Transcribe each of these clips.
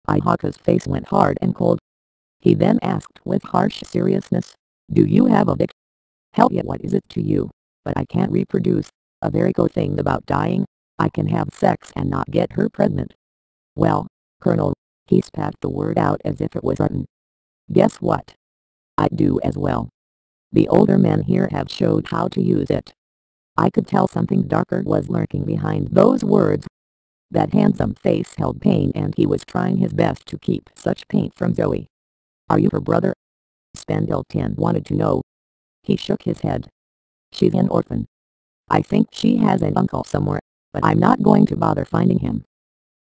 Ihaka's face went hard and cold. He then asked with harsh seriousness, "Do you have a dick?" "Hell yeah, what is it to you? But I can't reproduce. A very good thing about dying. I can have sex and not get her pregnant." "Well, Colonel," he spat the word out as if it was rotten. "Guess what? I do as well. The older men here have showed how to use it." I could tell something darker was lurking behind those words. That handsome face held pain, and he was trying his best to keep such pain from Zoe. "Are you her brother?" Spendilten wanted to know. He shook his head. "She's an orphan. I think she has an uncle somewhere, but I'm not going to bother finding him."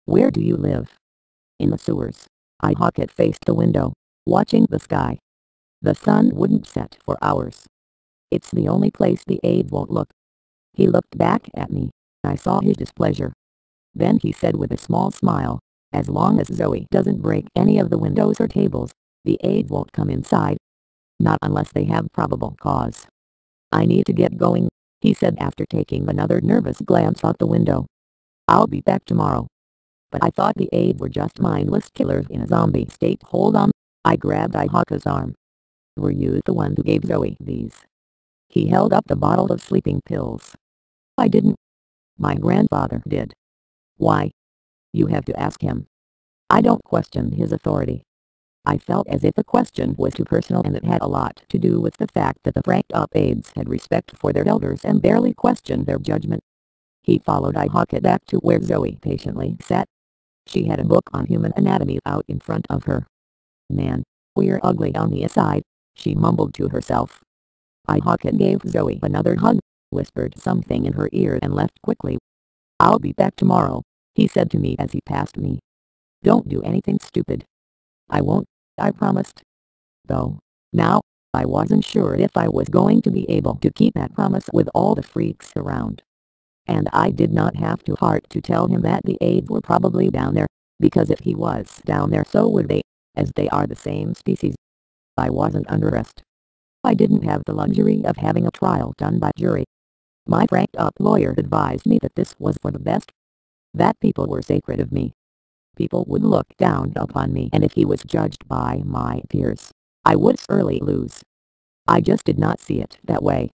"Where do you live?" "In the sewers." Ihaka faced the window, watching the sky. The sun wouldn't set for hours. "It's the only place the aides won't look." He looked back at me. I saw his displeasure. Then he said with a small smile, "As long as Zoe doesn't break any of the windows or tables, the aides won't come inside. Not unless they have probable cause." "I need to get going," he said after taking another nervous glance out the window. "I'll be back tomorrow." "But I thought the aides were just mindless killers in a zombie state." "Hold on." I grabbed Ihaka's arm. "Were you the one who gave Zoe these?" He held up the bottle of sleeping pills. "I didn't. My grandfather did." "Why?" "You have to ask him." I don't question his authority. I felt as if the question was too personal, and it had a lot to do with the fact that the franked-up aides had respect for their elders and barely questioned their judgment. He followed Ihaka back to where Zoe patiently sat. She had a book on human anatomy out in front of her. "Man, we're ugly on the inside," she mumbled to herself. Ihaka gave Zoe another hug, whispered something in her ear and left quickly. "I'll be back tomorrow," he said to me as he passed me. "Don't do anything stupid." "I won't," I promised. Though, now, I wasn't sure if I was going to be able to keep that promise with all the freaks around. And I did not have to heart to tell him that the aides were probably down there, because if he was down there so would they, as they are the same species. I wasn't under arrest. I didn't have the luxury of having a trial done by jury. My franked-up lawyer advised me that this was for the best. That people were sacred of me. People would look down upon me, and if he was judged by my peers, I would surely lose. I just did not see it that way.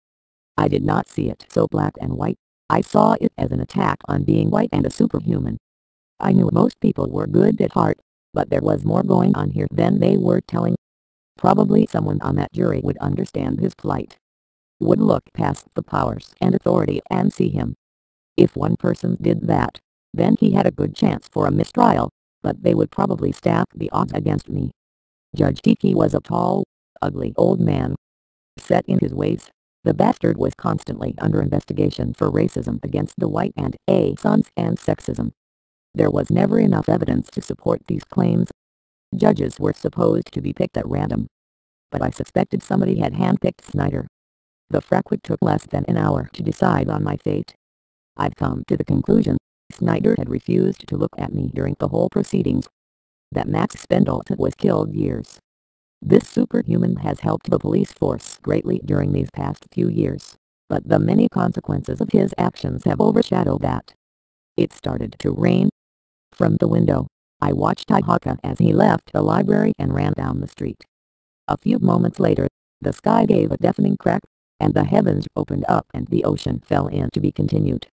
I did not see it so black and white. I saw it as an attack on being white and a superhuman. I knew most people were good at heart, but there was more going on here than they were telling. Probably someone on that jury would understand his plight. Would look past the powers and authority and see him. If one person did that, then he had a good chance for a mistrial, but they would probably stack the odds against me. Judge Tiki was a tall, ugly old man. Set in his ways, the bastard was constantly under investigation for racism against the white and sons and sexism. There was never enough evidence to support these claims. Judges were supposed to be picked at random. But I suspected somebody had handpicked Snyder. The fracas took less than an hour to decide on my fate. I'd come to the conclusion Snyder had refused to look at me during the whole proceedings. That Max Spendilten was killed years. This superhuman has helped the police force greatly during these past few years, but the many consequences of his actions have overshadowed that. It started to rain. From the window, I watched Ihaka as he left the library and ran down the street. A few moments later, the sky gave a deafening crack, and the heavens opened up and the ocean fell in to be continued.